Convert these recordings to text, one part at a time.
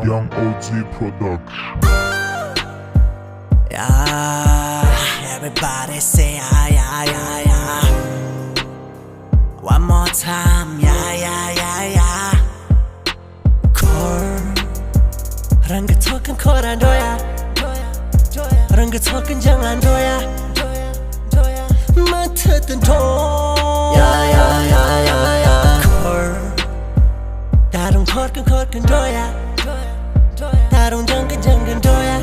Young OG Production. Yeah, everybody say yeah, yeah, yeah, yeah. One more time, yeah, yeah, yeah, yeah. Core, rang talking core and doya, rang talking young and doya, matter the door. Yeah, yeah, yeah, yeah, yeah. Core, darung talking doya, darung young and doya.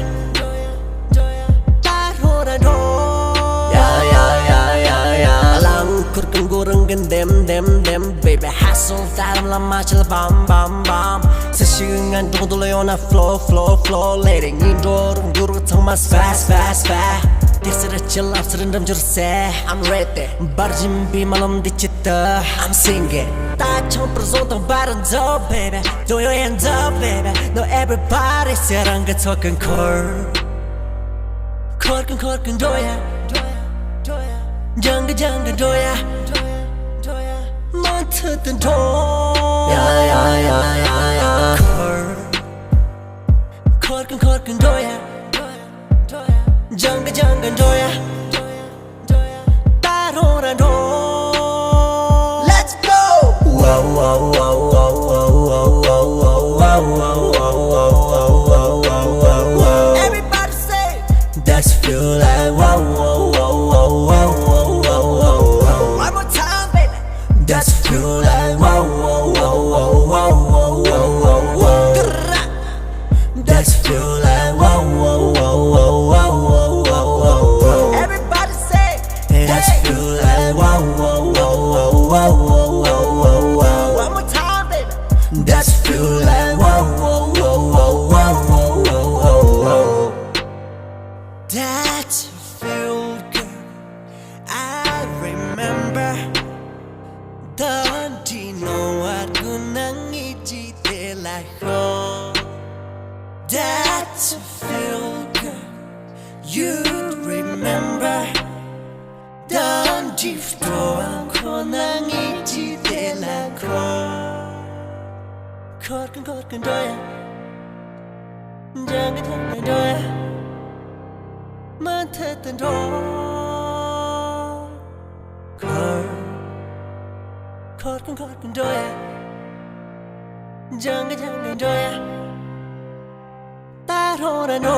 Dem baby hassle that I'm la machel bam bam bam session don't do on a flow letting indoor dur thomas fast this is a chill after them just say I'm ready barjim be malum dichita I'm singing that chomp present on baron up baby do your hands up baby no everybody sarang talking core doya jang doya to the door. Yeah, yeah, yeah, yeah, yeah. Cork and doya. Janga doya. Tarora do. Let's go. Wow, wow, wow, wow, wow, wow, wow, wow. Everybody say. That's feel like wow, wow, wow, wow, wow, wow, wow. One more time, baby. That's feel like wow, wow, wow, wow, wow, wow, wow, wow. That's feel like wow, wow, wow, wow, wow, wow, wow, wow. Everybody say. That's feel like wow, wow, wow, wow, wow, wow, wow, wow. One more time, baby. That's feel like wow, wow, wow, wow, wow, wow, wow, wow. That feel good. I remember. Don't you know what gunang ijite laho? That feel good. You'd remember. Don't you know gunang ijite laho? Cork and doya, jang doya, matet and door. Cork and doya, jang doya. Tarora no.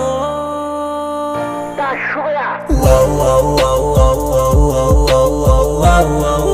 Wow, wow, wow, wow, wow, wow, wow, wow, wow.